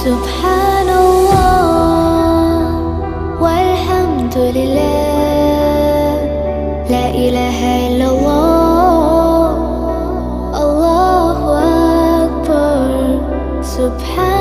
سبحان الله والحمد لله، لا إله إلا الله، الله أكبر. سبحان